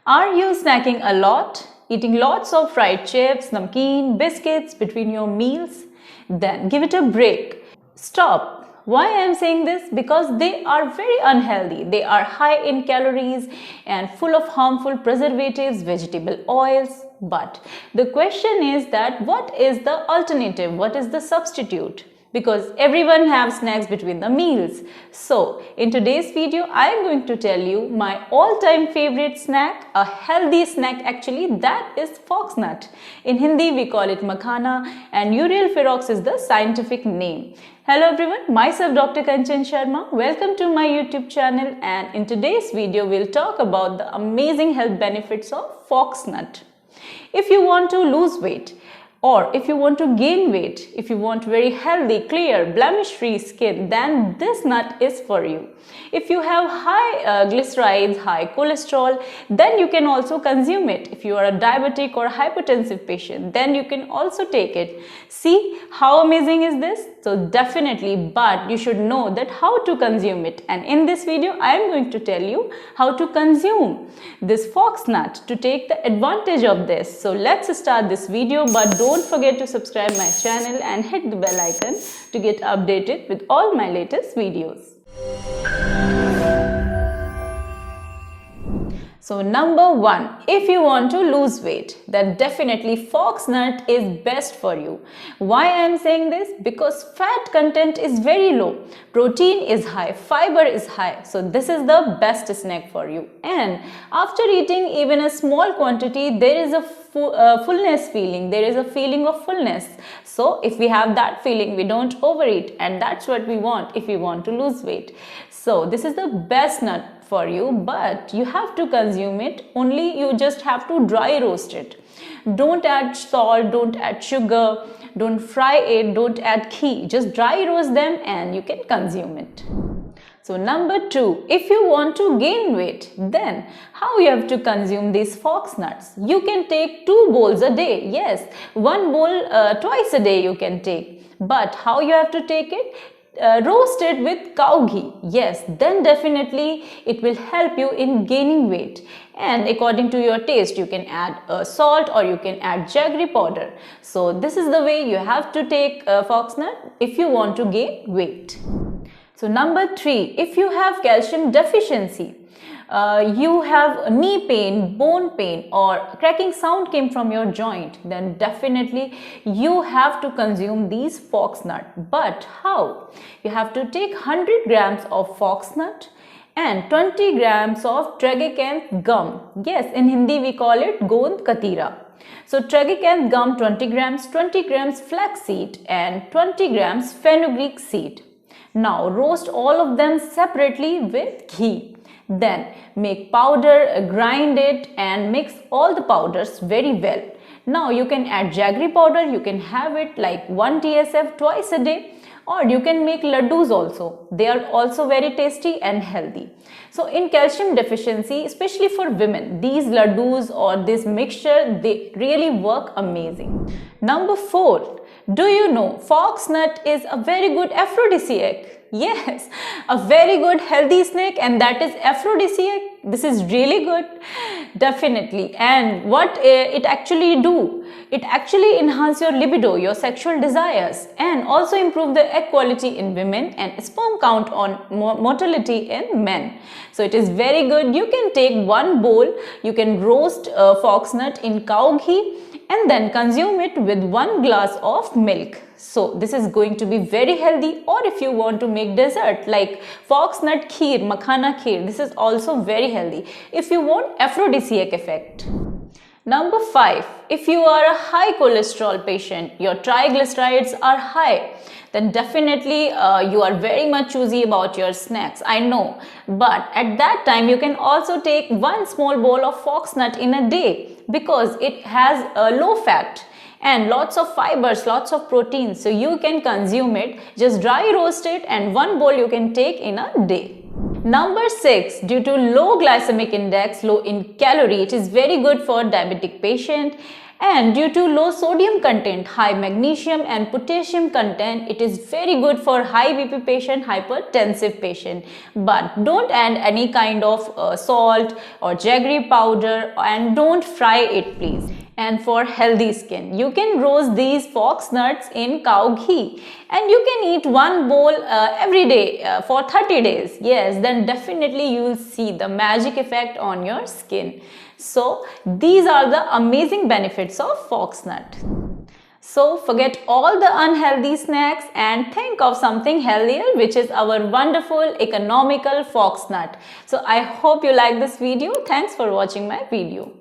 Are you snacking a lot? Eating lots of fried chips, namkeen, biscuits between your meals? Then give it a break. Stop. Why I am saying this? Because they are very unhealthy. They are high in calories and full of harmful preservatives, vegetable oils. But the question is that what is the alternative? What is the substitute? Because everyone have snacks between the meals. So in today's video, I am going to tell you my all-time favorite snack, a healthy snack actually, that is foxnut. In Hindi, we call it makhana and Uriel ferox is the scientific name. Hello everyone, myself Dr. Kanchan Sharma. Welcome to my YouTube channel, and in today's video, we'll talk about the amazing health benefits of foxnut. If you want to lose weight, or if you want to gain weight, if you want very healthy, clear, blemish-free skin, then this nut is for you. If you have high glycerides, high cholesterol, then you can also consume it. If you are a diabetic or hypertensive patient, then you can also take it. See how amazing is this? So definitely, but you should know that how to consume it. And in this video, I am going to tell you how to consume this foxnut to take the advantage of this. So let's start this video, but don't forget to subscribe my channel and hit the bell icon to get updated with all my latest videos. So number one, if you want to lose weight, then definitely foxnut is best for you. Why I am saying this? Because fat content is very low, protein is high, fiber is high. So this is the best snack for you. And after eating even a small quantity, there is a fullness feeling. There is a feeling of fullness. So if we have that feeling, we don't overeat, and that's what we want if we want to lose weight. So this is the best nut for you, but you have to consume it only. You just have to dry roast it. Don't add salt, don't add sugar, don't fry it, don't add ghee. Just dry roast them and you can consume it. So number two, if you want to gain weight, then how you have to consume these foxnuts? You can take 2 bowls a day. Yes, 1 bowl twice a day you can take. But how you have to take it? Roast it with cow ghee. Yes, then definitely it will help you in gaining weight. And according to your taste, you can add salt or you can add jaggery powder. So this is the way you have to take foxnut if you want to gain weight. So number three, if you have calcium deficiency, you have knee pain, bone pain, or cracking sound came from your joint, then definitely you have to consume these foxnut. But how? You have to take 100 grams of foxnut and 20 grams of tragacanth gum. Yes, in Hindi we call it gond katira. So tragacanth gum 20 grams flaxseed and 20 grams fenugreek seed. Now roast all of them separately with ghee. Then make powder, grind it and mix all the powders very well. Now you can add jaggery powder, you can have it like 1 TSF twice a day, or you can make laddus also. They are also very tasty and healthy. So in calcium deficiency, especially for women, these laddus or this mixture, they really work amazing. Number four, do you know foxnut is a very good aphrodisiac? Yes, a very good healthy snack, and that is aphrodisiac. This is really good, definitely. And what it actually do? It actually enhance your libido, your sexual desires, and also improve the egg quality in women and sperm count on motility in men. So it is very good. You can take 1 bowl, you can roast foxnut in cow ghee and then consume it with 1 glass of milk. So this is going to be very healthy. Or if you want to make dessert like foxnut kheer, makhana kheer, this is also very healthy if you want aphrodisiac effect. Number 5, if you are a high cholesterol patient, your triglycerides are high, then definitely you are very much choosy about your snacks, I know. But at that time, you can also take 1 small bowl of foxnut in a day because it has a low fat and lots of fibers, lots of protein. So you can consume it, just dry roast it, and 1 bowl you can take in a day. Number 6, due to low glycemic index, low in calorie, it is very good for diabetic patient And due to low sodium content, high magnesium and potassium content, it is very good for high BP patient, hypertensive patient. But don't add any kind of salt or jaggery powder, and don't fry it please. And for healthy skin, you can roast these fox nuts in cow ghee, and you can eat one bowl every day for 30 days. Yes, then definitely you will see the magic effect on your skin. So these are the amazing benefits of fox nut. So forget all the unhealthy snacks and think of something healthier, which is our wonderful economical fox nut. So I hope you like this video. Thanks for watching my video.